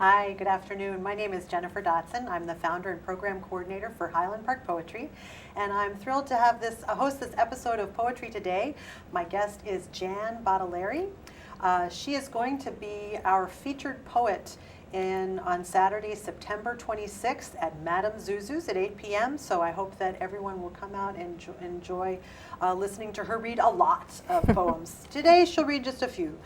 Hi, good afternoon. My name is Jennifer Dotson. I'm the founder and program coordinator for Highland Park Poetry, and I'm thrilled to have host this episode of Poetry Today. My guest is Jan Bottiglieri. She is going to be our featured poet on Saturday, September 26th at Madame Zuzu's at 8 p.m. So I hope that everyone will come out and enjoy listening to her read a lot of poems. Today she'll read just a few.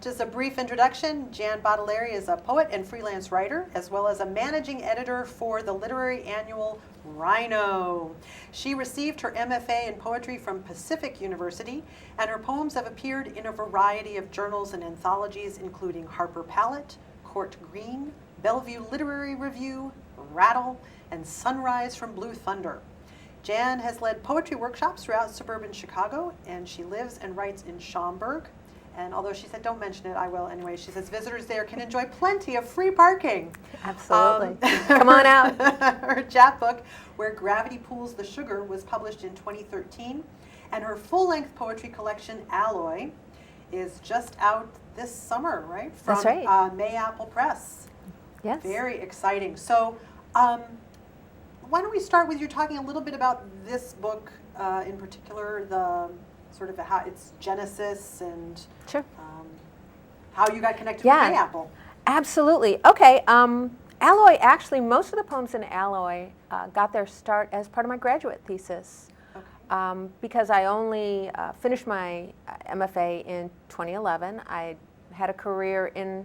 Just a brief introduction, Jan Bottiglieri is a poet and freelance writer, as well as a managing editor for the literary annual Rhino. She received her MFA in poetry from Pacific University, and her poems have appeared in a variety of journals and anthologies, including Harper Palette, Court Green, Bellevue Literary Review, Rattle, and Sunrise from Blue Thunder. Jan has led poetry workshops throughout suburban Chicago, and she lives and writes in Schaumburg. And although she said don't mention it, I will anyway. She says visitors there can enjoy plenty of free parking. Absolutely. Come on out. Her chapbook, Where Gravity Pools the Sugar, was published in 2013. And her full-length poetry collection, Alloy, is just out this summer, right? From, That's right. Mayapple Press. Yes. Very exciting. So why don't we start with you talking a little bit about this book in particular, the sort of how its genesis and Sure. How you got connected with Mayapple. Absolutely. Okay. Alloy, actually, most of the poems in Alloy got their start as part of my graduate thesis. Okay. Because I only finished my MFA in 2011. I had a career in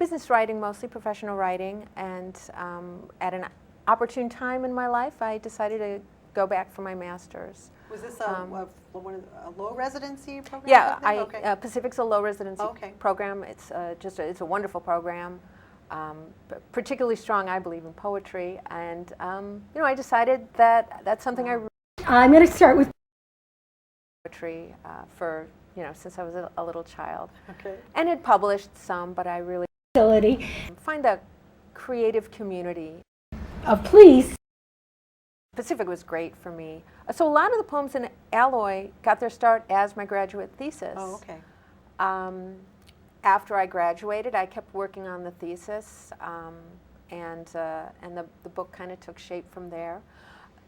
business writing, mostly professional writing, and at an opportune time in my life, I decided to go back for my master's. Was this a low residency program? Yeah, Pacific's a low residency program. It's it's a wonderful program, particularly strong, I believe, in poetry. And I decided that that's something I'm going to start with poetry for since I was a little child. Okay. And had published some, but I really find a creative community. Please. Pacific was great for me. So a lot of the poems in Alloy got their start as my graduate thesis. Oh, okay. After I graduated, I kept working on the thesis, and the book kind of took shape from there.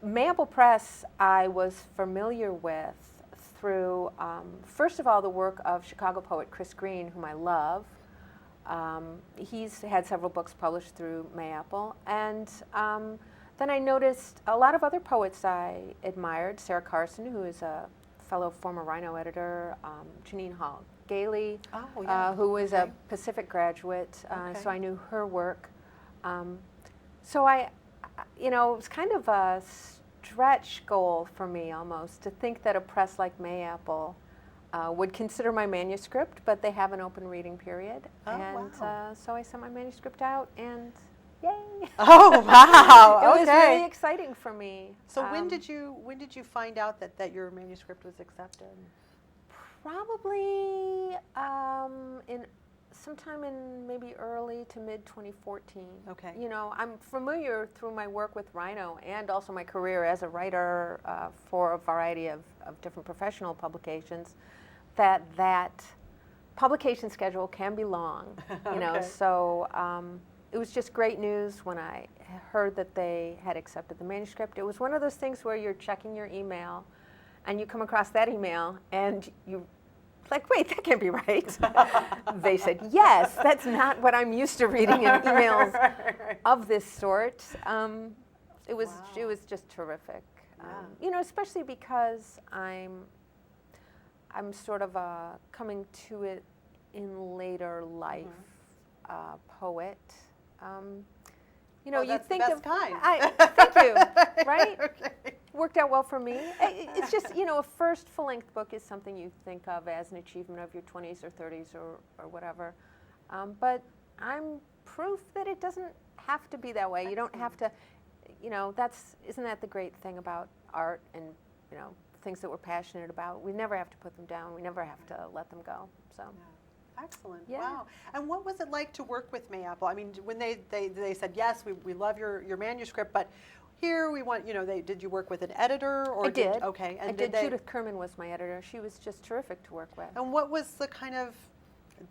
Mayapple Press I was familiar with through, first of all, the work of Chicago poet Chris Green, whom I love. He's had several books published through Mayapple, and then I noticed a lot of other poets I admired. Sarah Carson, who is a fellow former Rhino editor, Janine Hall Gailey, who is a Pacific graduate, so I knew her work. So it was kind of a stretch goal for me almost to think that a press like Mayapple would consider my manuscript, but they have an open reading period. So I sent my manuscript out, and yay! Oh wow! It was really exciting for me. So when did you find out that your manuscript was accepted? Probably sometime in maybe early to mid 2014. Okay. I'm familiar through my work with Rhino and also my career as a writer for a variety of different professional publications, that publication schedule can be long. So. It was just great news when I heard that they had accepted the manuscript. It was one of those things where you're checking your email and you come across that email and you're like, wait, that can't be right. They said, yes, that's not what I'm used to reading in emails of this sort. It was just terrific. Especially because I'm sort of coming to it in later life poet. You that's think the best of kind. Thank you. Right? Okay. Worked out well for me. It's just a first full-length book is something you think of as an achievement of your 20s or 30s or whatever. But I'm proof that it doesn't have to be that way. You don't have to. Isn't that the great thing about art and things that we're passionate about? We never have to put them down. We never have to let them go. So. Yeah. Excellent. Yeah. Wow. And what was it like to work with Mayapple? I mean, when they said, yes, we love your manuscript, but here we want, did you work with an editor? Or I did. Okay. And I did. they, Judith Kerman was my editor. She was just terrific to work with. and what was the kind of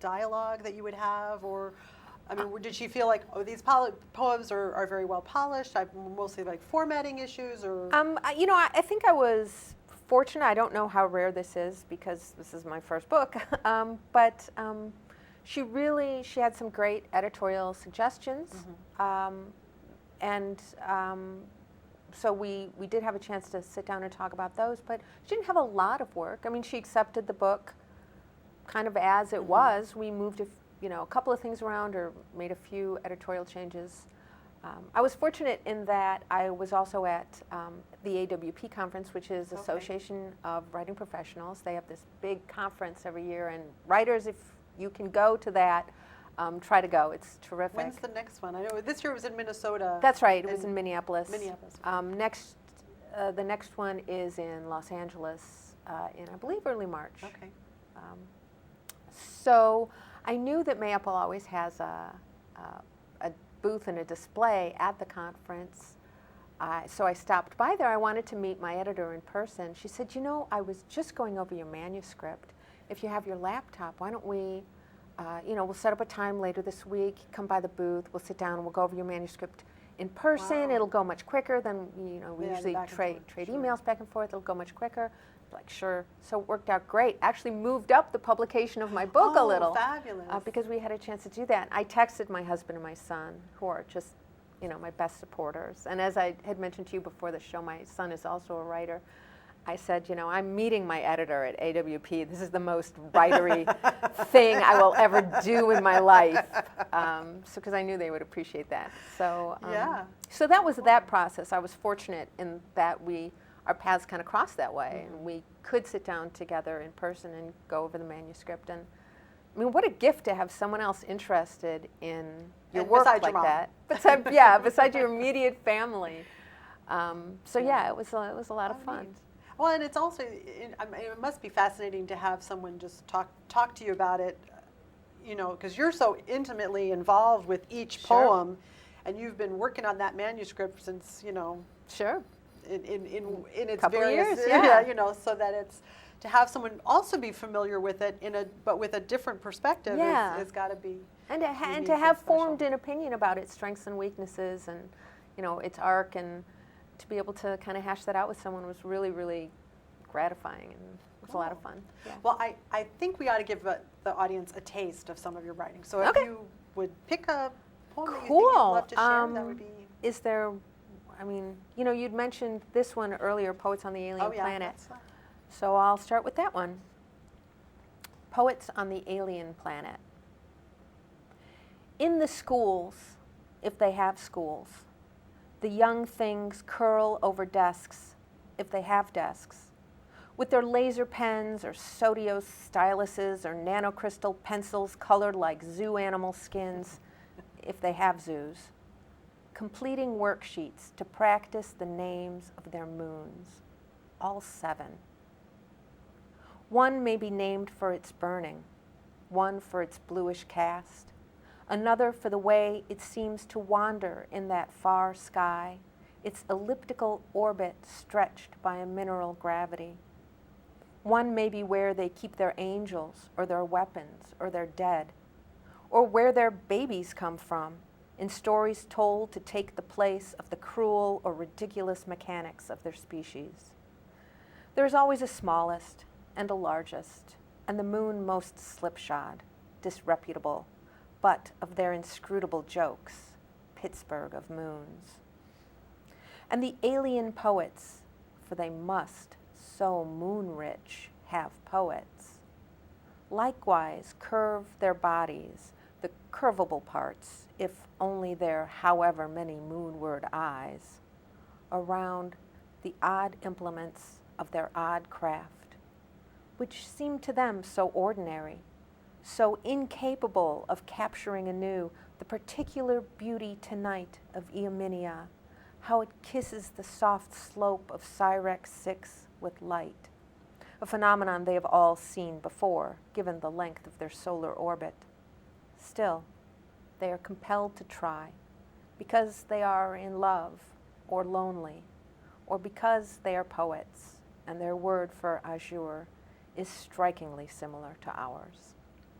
dialogue that you would have? Or, I mean, did she feel like, oh, these poems are very well polished, mostly like formatting issues? Or I think I was fortunate. I don't know how rare this is because this is my first book, but she had some great editorial suggestions, and so we did have a chance to sit down and talk about those. But she didn't have a lot of work. I mean, she accepted the book kind of as it was. We moved a couple of things around or made a few editorial changes. I was fortunate in that I was also at the AWP conference, which is Association of Writing Professionals. They have this big conference every year, and writers, if you can go to that, try to go. It's terrific. When's the next one? I know this year it was in Minnesota. That's right. It was in Minneapolis. Minneapolis. The next one is in Los Angeles in, I believe, early March. Okay. So I knew that Mayapple always has a booth and a display at the conference. So I stopped by there. I wanted to meet my editor in person. She said, I was just going over your manuscript. If you have your laptop, why don't we, we'll set up a time later this week, come by the booth, we'll sit down and we'll go over your manuscript in person. Wow. It'll go much quicker than, we usually back and trade forth, sure. emails back and forth. It'll go much quicker. Like, sure. So it worked out great. Actually moved up the publication of my book a little. Fabulous. Because we had a chance to do that. I texted my husband and my son, who are just, my best supporters. And as I had mentioned to you before the show, my son is also a writer. I said, I'm meeting my editor at AWP. This is the most writery thing I will ever do in my life. Because I knew they would appreciate that. So, so that was that process. I was fortunate in that our paths kind of crossed that way, and we could sit down together in person and go over the manuscript. And I mean, what a gift to have someone else interested in your work like that. Besides your immediate family. It was a lot of fun. Neat. Well, and it's also, it must be fascinating to have someone just talk to you about it, because you're so intimately involved with each poem, and you've been working on that manuscript since, Sure. In its couple various years, so that it's to have someone also be familiar with it but with a different perspective is got to be and to have formed an opinion about its strengths and weaknesses and its arc, and to be able to kind of hash that out with someone was really, really gratifying, and it was a lot of fun. Yeah. Well, I think we ought to give the audience a taste of some of your writing. So if you would pick a poem that you think you'd love to share, that would be. Is there? I mean, you'd mentioned this one earlier, Poets on the Alien Planet. So I'll start with that one. Poets on the Alien Planet. In the schools, if they have schools, the young things curl over desks, if they have desks, with their laser pens or Sotios styluses or nanocrystal pencils colored like zoo animal skins, if they have zoos, completing worksheets to practice the names of their moons, all 7. One may be named for its burning, one for its bluish cast, another for the way it seems to wander in that far sky, its elliptical orbit stretched by a mineral gravity. One may be where they keep their angels or their weapons or their dead, or where their babies come from, in stories told to take the place of the cruel or ridiculous mechanics of their species. There is always a smallest and a largest, and the moon most slipshod, disreputable, but of their inscrutable jokes, Pittsburgh of moons. And the alien poets, for they must, so moon-rich, have poets, likewise curve their bodies, the curvable parts, if only their however many moonward eyes, around the odd implements of their odd craft, which seem to them so ordinary, so incapable of capturing anew the particular beauty tonight of Eominia, how it kisses the soft slope of Cyrex 6 with light, a phenomenon they have all seen before, given the length of their solar orbit. Still, they are compelled to try, because they are in love, or lonely, or because they are poets, and their word for azure is strikingly similar to ours.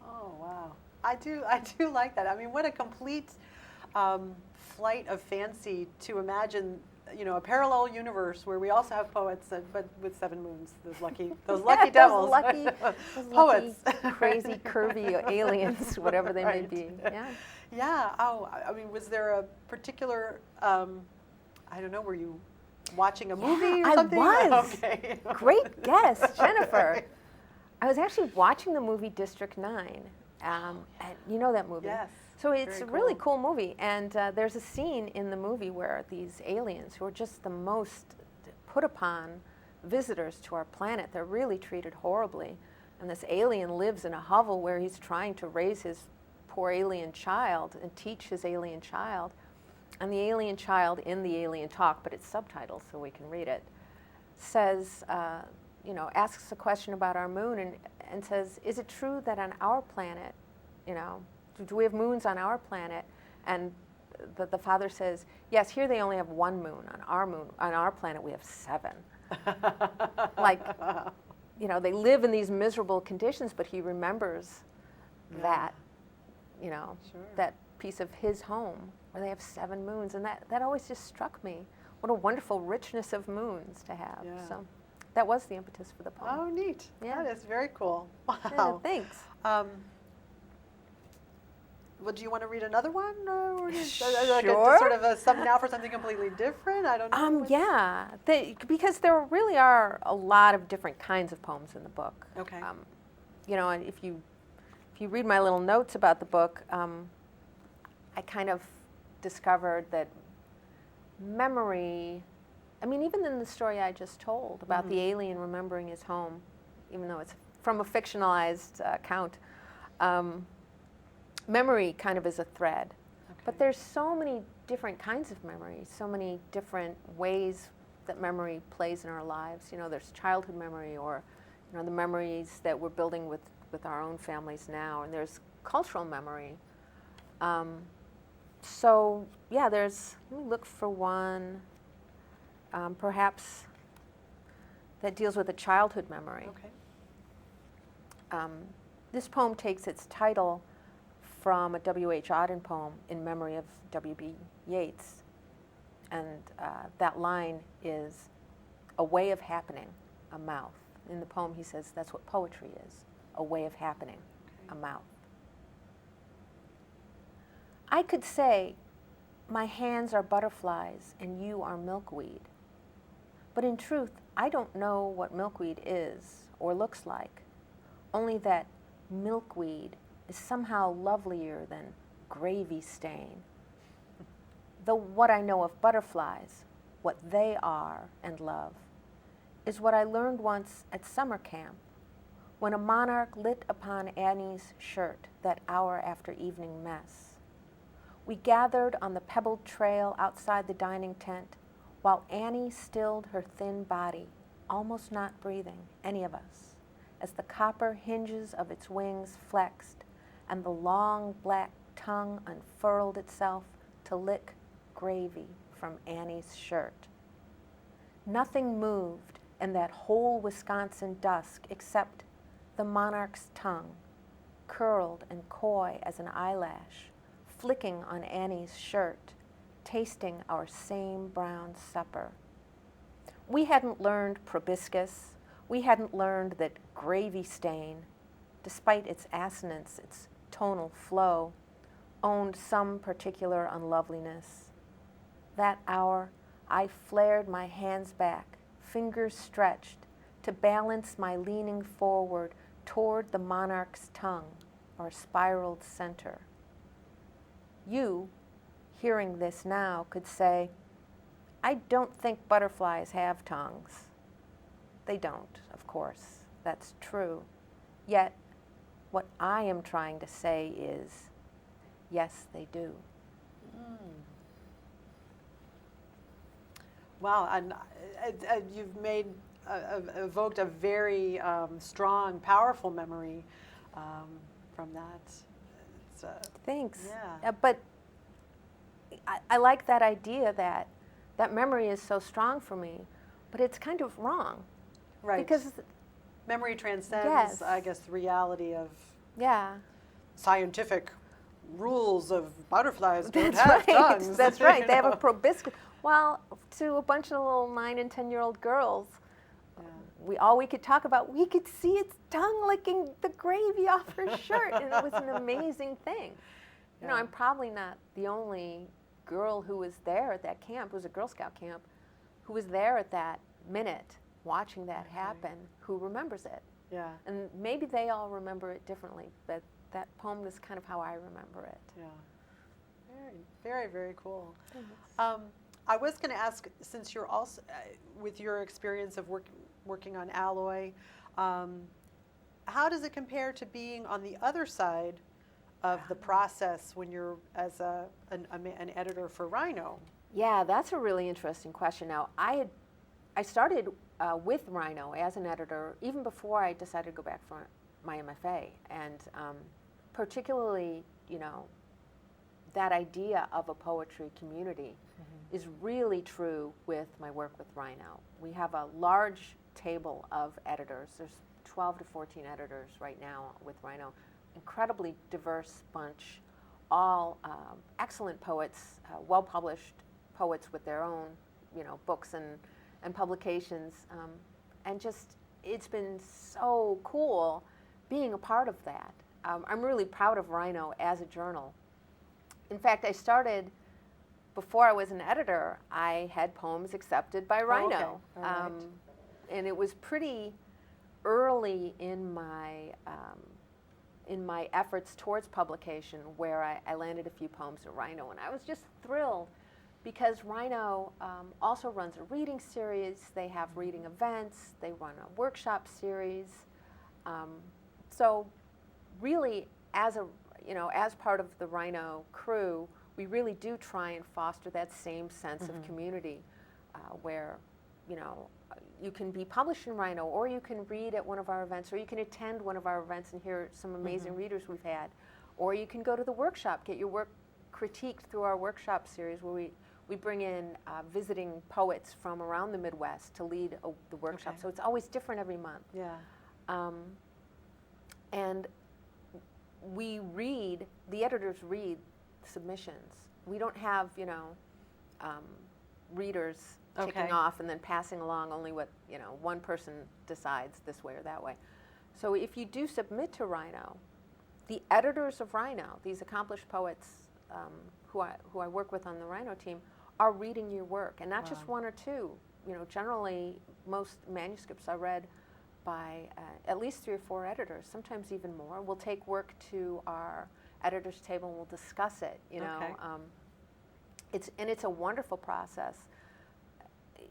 Oh, wow. I do like that. I mean, what a complete flight of fancy to imagine, a parallel universe where we also have poets, but with 7 moons. Those lucky Yeah, devils. those Poets. lucky, crazy, curvy aliens, whatever they may Right. be. Yeah. Yeah. Oh, I mean, was there a particular, I don't know, were you watching a movie or I something? was. Okay. Great guess, Jennifer. I was actually watching the movie District 9. And you know that movie? Yes. So it's Very a really cool. cool movie. And there's a scene in the movie where these aliens, who are just the most put upon visitors to our planet, they're really treated horribly. And this alien lives in a hovel where he's trying to raise his poor alien child and teach his alien child. And the alien child, in the alien talk, but it's subtitled so we can read it, says, asks a question about our moon and says, is it true that on our planet, do we have moons on our planet? And the father says, yes, here they only have 1 moon. On our planet we have 7. Like, they live in these miserable conditions, but he remembers that, Sure. that piece of his home where they have 7 moons. And that always just struck me. What a wonderful richness of moons to have. Yeah. So that was the impetus for the poem. Oh, neat. Yeah. That is very cool. Yeah, Wow. thanks. Well, do you want to read another one? Or Sure. Sort of now for something completely different? I don't know. Yeah, because there really are a lot of different kinds of poems in the book. Okay. And if you read my little notes about the book, I kind of discovered that memory, even in the story I just told about the alien remembering his home, even though it's from a fictionalized account, memory kind of is a thread. Okay. But there's so many different kinds of memory, so many different ways that memory plays in our lives. There's childhood memory, or the memories that we're building with our own families now, and there's cultural memory. Let me look for one, perhaps that deals with a childhood memory. Okay. This poem takes its title from a W.H. Auden poem in memory of W.B. Yeats. And that line is, a way of happening, a mouth. In the poem he says that's what poetry is, a way of happening, a mouth. I could say, my hands are butterflies and you are milkweed. But in truth, I don't know what milkweed is or looks like, only that milkweed is somehow lovelier than gravy stain. Though what I know of butterflies, what they are and love, is what I learned once at summer camp, when a monarch lit upon Annie's shirt that hour after evening mess. We gathered on the pebbled trail outside the dining tent, while Annie stilled her thin body, almost not breathing, any of us, as the copper hinges of its wings flexed, and the long black tongue unfurled itself to lick gravy from Annie's shirt. Nothing moved in that whole Wisconsin dusk except the monarch's tongue, curled and coy as an eyelash, flicking on Annie's shirt, tasting our same brown supper. We hadn't learned proboscis. We hadn't learned that gravy stain, despite its assonance, its tonal flow, owned some particular unloveliness. That hour, I flared my hands back, fingers stretched, to balance my leaning forward toward the monarch's tongue, or spiraled center. You, hearing this now, could say, I don't think butterflies have tongues. They don't, of course. That's true. Yet, what I am trying to say is, yes, they do. Wow, and you've evoked a very strong, powerful memory from that. It's, Thanks. Yeah. But I like that idea that that memory is so strong for me, but it's kind of wrong. Right. Because memory transcends, yes. I guess, the reality of yeah. scientific rules of butterflies don't That's have right. tongues. That's right. You They have know? a proboscis. Well, to a bunch of little 9 and 10-year-old girls, Yeah. we could talk about, we could see its tongue licking the gravy off her shirt, and it was an amazing thing. You know, Yeah. I'm probably not the only girl who was there at that camp. It was a Girl Scout camp, who was there at that minute watching that happen, who remembers it. Yeah. And maybe they all remember it differently, but that poem is kind of how I remember it. Yeah. Very, very, very cool. Thanks. I was going to ask, since you're also, with your experience of working on Alloy, how does it compare to being on the other side of the process when you're as an editor for Rhino? Yeah, that's a really interesting question. Now, I started with Rhino as an editor even before I decided to go back for my MFA, and particularly, you know, that idea of a poetry community is really true with my work with Rhino. We have a large table of editors. There's 12 to 14 editors right now with Rhino. Incredibly diverse bunch, all excellent poets, well-published poets with their own, you know, books and publications, and just it's been so cool being a part of that. I'm really proud of Rhino as a journal. In fact, I started before I was an editor. I had poems accepted by Rhino, All right. and it was pretty early in my efforts towards publication where I landed a few poems at Rhino, and I was just thrilled because Rhino also runs a reading series. They have reading events. They run a workshop series. So really, as part of the Rhino crew, we really do try and foster that same sense of community where, you know, you can be published in Rhino, or you can read at one of our events, or you can attend one of our events and hear some amazing readers we've had, or you can go to the workshop, get your work critiqued through our workshop series where we bring in visiting poets from around the Midwest to lead the workshop. Okay. So it's always different every month. Yeah. And the editors read submissions. We don't have, you know, readers ticking off and then passing along only what, you know, one person decides this way or that way. So if you do submit to Rhino, the editors of Rhino, these accomplished poets who I work with on the Rhino team, are reading your work, and not just one or two. You know, generally most manuscripts are read by at least 3 or 4 editors, sometimes even more. We'll take work to our editor's table and we'll discuss it. You know, it's a wonderful process.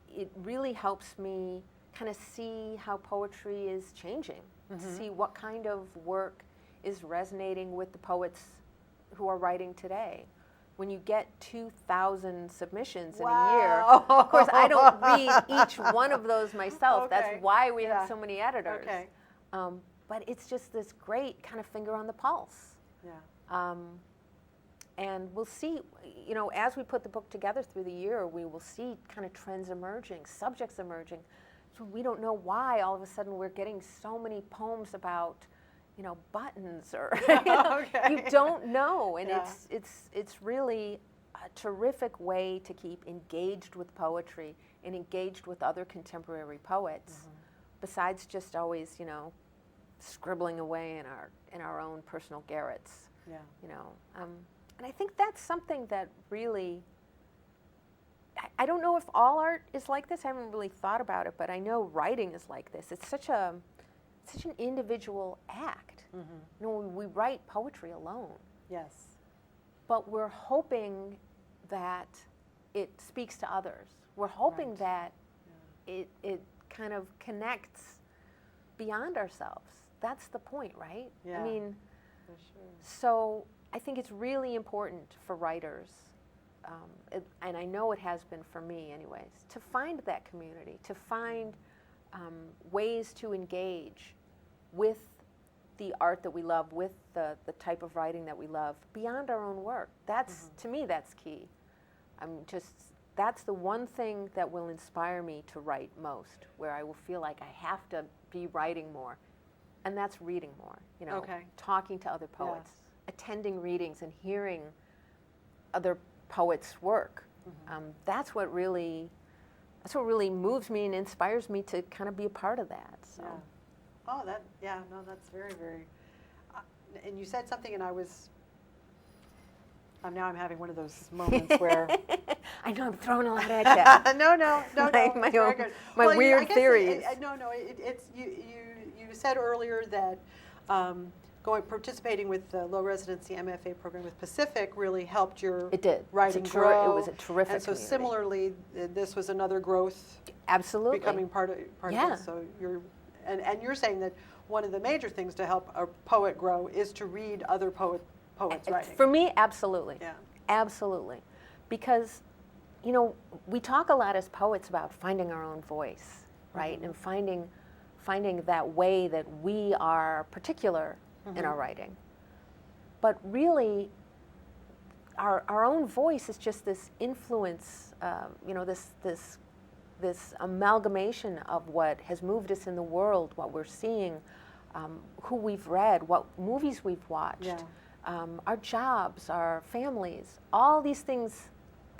It really helps me kind of see how poetry is changing, to see what kind of work is resonating with the poets who are writing today. When you get 2,000 submissions in a year, of course I don't read each one of those myself. That's why we have so many editors. But it's just this great kind of finger on the pulse. Yeah. And we'll see, you know, as we put the book together through the year, we will see kind of trends emerging, subjects emerging. So we don't know why all of a sudden we're getting so many poems about, you know, buttons or you know, you don't know, and it's really a terrific way to keep engaged with poetry and engaged with other contemporary poets, besides just always, you know, scribbling away in our own personal garrets. Yeah. You know, and I think that's something that really, I don't know if all art is like this. I haven't really thought about it, but I know writing is like this. It's such an individual act. You know, we write poetry alone. Yes. But we're hoping that it speaks to others. We're hoping that it kind of connects beyond ourselves. That's the point, right? Yeah. I mean, For sure. so I think it's really important for writers and I know it has been for me anyways, to find that community, to find ways to engage with the art that we love, with the type of writing that we love, beyond our own work. That's, to me, that's key. That's the one thing that will inspire me to write most, where I will feel like I have to be writing more. And that's reading more, talking to other poets, attending readings and hearing other poets' work. That's what really moves me and inspires me to kind of be a part of that. So. Yeah. Oh, that's very, very, and you said something and now I'm having one of those moments where. I know I'm throwing a lot at you. No, my weird theories. You said earlier that participating with the low residency MFA program with Pacific really helped your writing grow. It was a terrific And so community. Similarly, this was another growth. Absolutely. Becoming part of this. So you're saying that one of the major things to help a poet grow is to read other poets' writing. For me, absolutely. Yeah. Absolutely. Because, we talk a lot as poets about finding our own voice, right? And finding that way that we are particular in our writing. But really, our own voice is just this influence, this amalgamation of what has moved us in the world, what we're seeing, who we've read, what movies we've watched, our jobs, our families, all these things,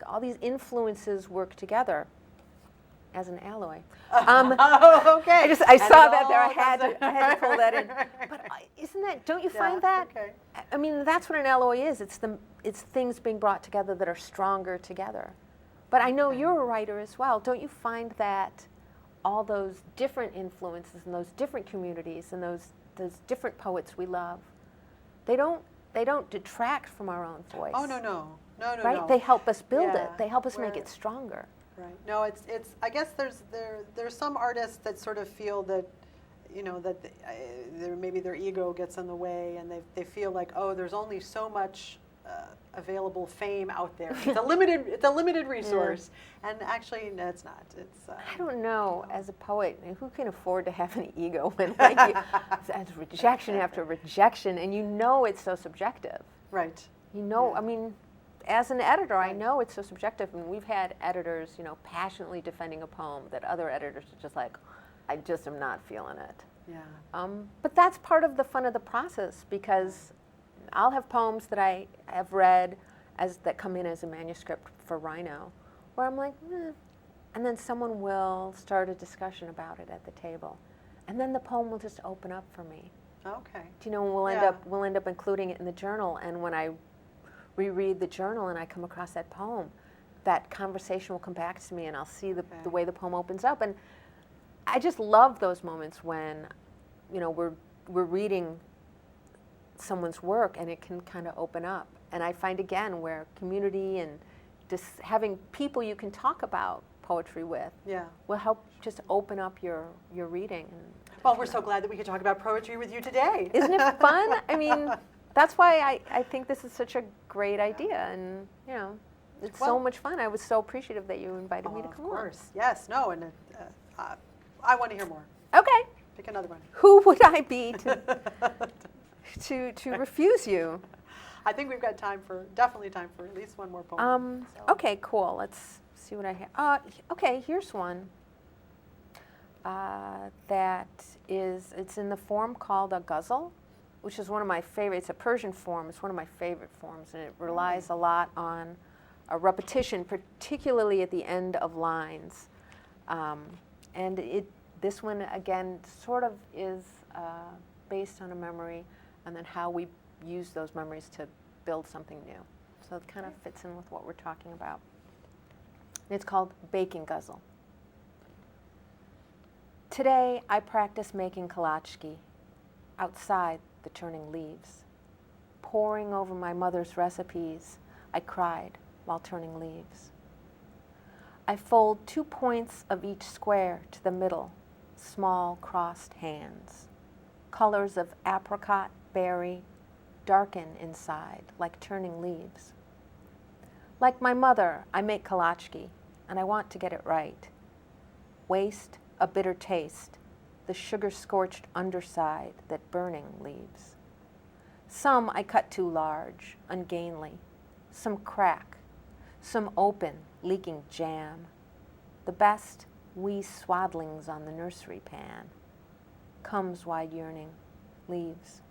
all these influences work together as an alloy. Okay. I saw that there. I had to pull that in. But isn't that? Don't you find that? Okay. I mean, that's what an alloy is. It's things being brought together that are stronger together. But I know you're a writer as well. Don't you find that all those different influences and those different communities and those different poets we love, they don't detract from our own voice? Oh no. Right? No. They help us build it. Yeah. They help us make it stronger. Right. No, it's. I guess there's some artists that sort of feel that, maybe their ego gets in the way, and they feel like, oh, there's only so much available fame out there. It's a limited resource, and actually, no, it's not. It's. I don't know. As a poet, who can afford to have an ego when as rejection after rejection, and it's so subjective. Right. I mean. As an editor, I know it's so subjective, and we've had editors, passionately defending a poem that other editors are just like, I just am not feeling it. Yeah. But that's part of the fun of the process, because I'll have poems that I have read that come in as a manuscript for Rhino, where I'm like, and then someone will start a discussion about it at the table, and then the poem will just open up for me. Okay. We'll end up including it in the journal, and when I reread the journal and I come across that poem, that conversation will come back to me, and I'll see the way the poem opens up. And I just love those moments when, we're reading someone's work and it can kind of open up. And I find again where community and just having people you can talk about poetry with will help just open up your reading. Well, we're so glad that we could talk about poetry with you today. Isn't it fun? I mean, that's why I think this is such a great idea, and it's so much fun. I was so appreciative that you invited me to come on. Of course, yes, no, and I want to hear more. Okay. Pick another one. Who would I be to refuse you? I think we've got definitely time for at least one more poem. Okay, cool. Let's see what I have. Okay, here's one. It's in the form called a ghazal, which is one of my favorites. It's a Persian form. It's one of my favorite forms, and it relies a lot on a repetition, particularly at the end of lines. And this one, again, sort of is based on a memory, and then how we use those memories to build something new. So it kind of fits in with what we're talking about. And it's called Baking Ghazal. Today, I practice making kalachki outside the turning leaves. Poring over my mother's recipes, I cried while turning leaves. I fold 2 points of each square to the middle, small crossed hands. Colors of apricot, berry, darken inside like turning leaves. Like my mother, I make kolachki, and I want to get it right. Waste, a bitter taste, the sugar-scorched underside that burning leaves. Some I cut too large, ungainly. Some crack, some open, leaking jam. The best, wee swaddlings on the nursery pan. Comes wide yearning, leaves.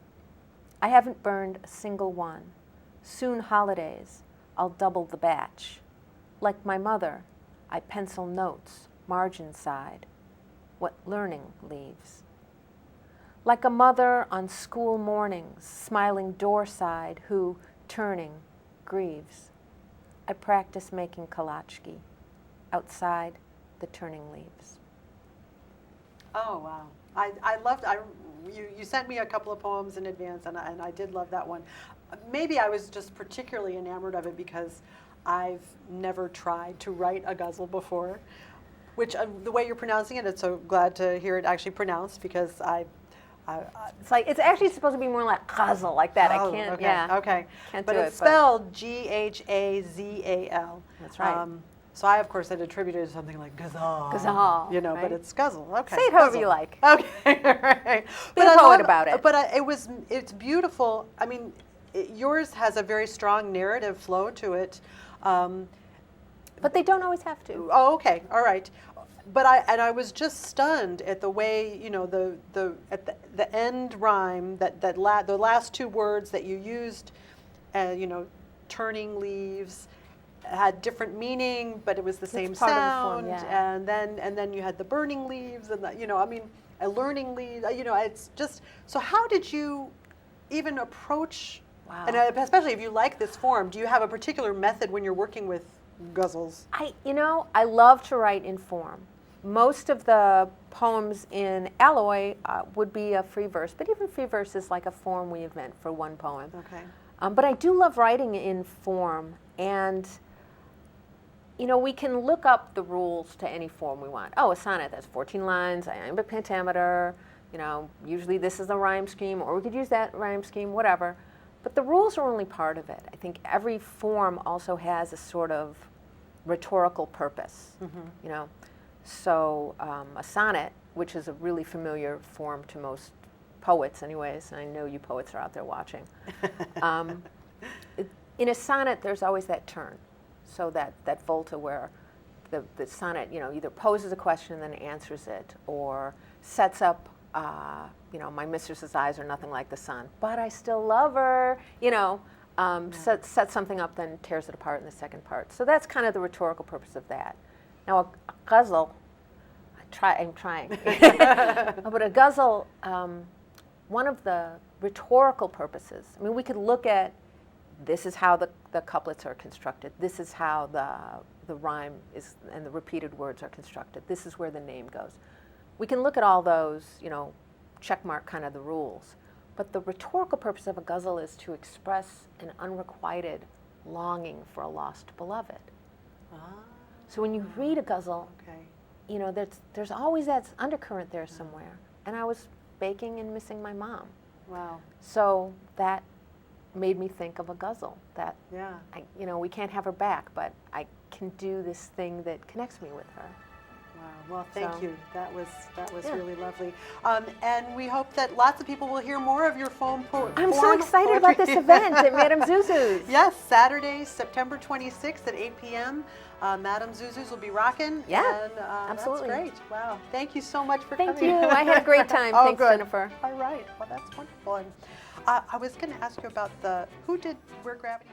I haven't burned a single one. Soon holidays, I'll double the batch. Like my mother, I pencil notes, margin side, what learning leaves. Like a mother on school mornings, smiling door side, who, turning, grieves. I practice making kolachki, outside the turning leaves. Oh, wow. I loved, you sent me a couple of poems in advance, and I did love that one. Maybe I was just particularly enamored of it because I've never tried to write a ghazal before, which the way you're pronouncing it, it's so glad to hear it actually pronounced because It's like, it's actually supposed to be more like ghazal, like that. Oh, I can't, okay, yeah. okay. Can't But do it's it, but- spelled Ghazal. That's right. So I, of course, had attributed something like ghazal. Ghazal, You know, right? but it's ghazal. Okay. Say it however ghazal. you like. Okay, all right. Be a poet about it. But it's beautiful. I mean, yours has a very strong narrative flow to it. But they don't always have to. Oh, okay, all right. But I was just stunned at the way, you know, the end rhyme, the last two words that you used, you know, turning leaves, had different meaning, but it was the same part of the sound. form, yeah. And then you had the burning leaves, and you know, I mean, a learning leaves. You know, it's just so. How did you even approach? Wow. And especially if you like this form, do you have a particular method when you're working with ghazals? I love to write in form. Most of the poems in Alloy would be a free verse, but even free verse is like a form we invent for one poem. Okay. But I do love writing in form, and you know, we can look up the rules to any form we want. Oh, a sonnet, that's 14 lines, iambic pentameter, you know, usually this is a rhyme scheme, or we could use that rhyme scheme, whatever. But the rules are only part of it. I think every form also has a sort of rhetorical purpose, you know. So a sonnet, which is a really familiar form to most poets anyways, and I know you poets are out there watching. In a sonnet, there's always that turn. So that volta where the sonnet, you know, either poses a question and then answers it, or sets up, you know, my mistress's eyes are nothing like the sun, but I still love her, you know, sets something up, then tears it apart in the second part. So that's kind of the rhetorical purpose of that. Now a ghazal, I'm trying, but a ghazal, one of the rhetorical purposes, I mean, we could look at, this is how the couplets are constructed, this is how the rhyme is, and the repeated words are constructed, this is where the name goes. We can look at all those, you know, checkmark kind of the rules, but the rhetorical purpose of a ghazal is to express an unrequited longing for a lost beloved. So when you read a ghazal, Okay. you know, there's always that undercurrent there somewhere. And I was baking and missing my mom. Wow. So that made me think of a ghazal, that, Yeah. you know, we can't have her back, but I can do this thing that connects me with her. Wow. Well, thank So- you. That was Yeah. really lovely. And we hope that lots of people will hear more of your I'm so excited about this event at Madame Zuzu's. Yes, Saturday, September 26th at 8 p.m. Madame Zuzu's will be rocking. Yeah, and, absolutely. That's great. Wow. Thank you so much for Thank coming. you. I had a great time. Oh, Thanks, good. Jennifer. All right. Well, that's wonderful. And I was going to ask you about who did Where Gravity...